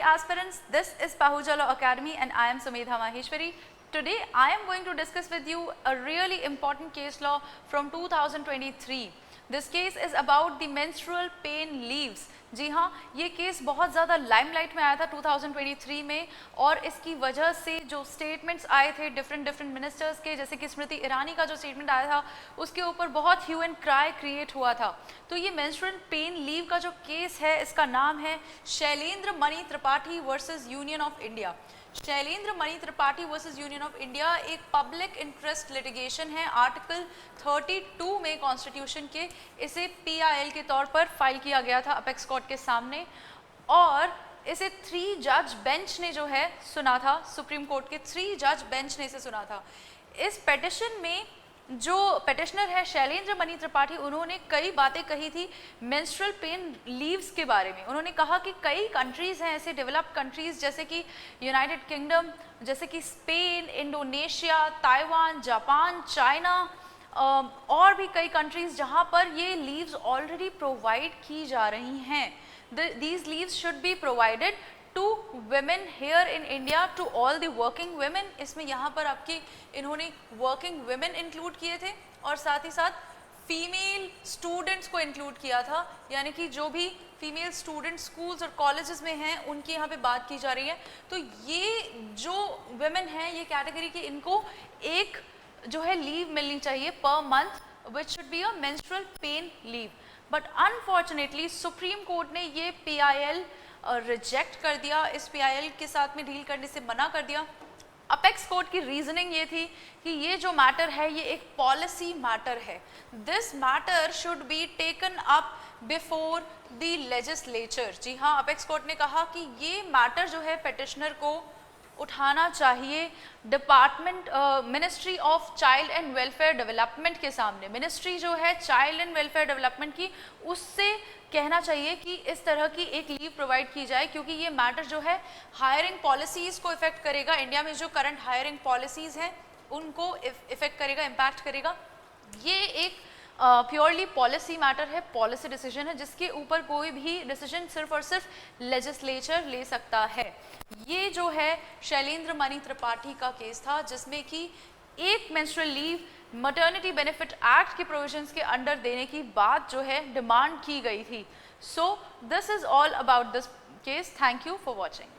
aspirants, this is Pahuja Law Academy and I am Sumedha Maheshwari. Today I am going to discuss with you a really important case law from 2023. This case is about the menstrual pain leaves. जी हाँ, ये case बहुत ज़्यादा limelight में आया था 2023 में और इसकी वजह से जो स्टेटमेंट्स आए थे डिफरेंट मिनिस्टर्स के, जैसे कि स्मृति ईरानी का जो स्टेटमेंट आया था उसके ऊपर बहुत ह्यू एंड क्राई क्रिएट हुआ था। तो ये मेंस्ट्रुअल पेन लीव का जो केस है इसका नाम है Shailendra Mani Tripathi versus union of India. Shailendra Mani Tripathi versus union of India एक पब्लिक इंटरेस्ट लिटिगेशन है। आर्टिकल 32 में कॉन्स्टिट्यूशन के इसे PIL के तौर पर फाइल किया गया था अपेक्स कोर्ट के सामने और इसे 3 जज बेंच ने जो है सुना था। सुप्रीम कोर्ट के 3 जज बेंच ने इसे सुना था। इस पिटिशन में जो पिटिशनर है शैलेंद्र मणि त्रिपाठी, उन्होंने कई बातें कही थी मेंस्ट्रुअल पेन लीव्स के बारे में। उन्होंने कहा कि कई कंट्रीज़ हैं ऐसे डेवलप्ड कंट्रीज़ जैसे कि यूनाइटेड किंगडम, जैसे कि Spain, Indonesia, Taiwan, Japan, China और भी कई कंट्रीज़ जहां पर ये लीव्स ऑलरेडी प्रोवाइड की जा रही हैं। These leaves should be provided to women here in India, to all the working women। इसमें यहाँ पर आपकी इन्होंने working women include किए थे और साथ ही साथ फीमेल स्टूडेंट्स को इंक्लूड किया था, यानी कि जो भी फीमेल स्टूडेंट स्कूल्स और कॉलेजेस में हैं उनकी यहाँ पे बात की जा रही है। तो ये जो women हैं ये कैटेगरी की, इनको एक जो है लीव मिलनी चाहिए per month which should be a menstrual pain leave। But unfortunately supreme court ने ये PIL रिजेक्ट कर दिया, इस PIL के साथ में डील करने से मना कर दिया। अपेक्स कोर्ट की रीजनिंग ये थी कि ये जो मैटर है ये एक पॉलिसी मैटर है। This matter should be taken up before the legislature. जी हाँ, अपेक्स कोर्ट ने कहा कि ये मैटर जो है पिटिशनर को उठाना चाहिए department ministry of child and welfare development के सामने। मिनिस्ट्री जो है चाइल्ड एंड वेलफेयर डेवलपमेंट की, उससे कहना चाहिए कि इस तरह की एक लीव प्रोवाइड की जाए, क्योंकि ये मैटर जो है हायरिंग पॉलिसीज़ को इफेक्ट करेगा। इंडिया में जो करंट हायरिंग पॉलिसीज़ हैं उनको इफेक्ट करेगा, इम्पैक्ट करेगा। ये एक प्योरली पॉलिसी मैटर है, पॉलिसी डिसीजन है जिसके ऊपर कोई भी डिसीजन सिर्फ और सिर्फ लेजिस्लेचर ले सकता है। ये जो है शैलेंद्र मणि त्रिपाठी का केस था जिसमें कि एक menstrual leave maternity benefit act के प्रोविजंस के अंडर देने की बात जो है डिमांड की गई थी। So this is all about this case. Thank you for watching.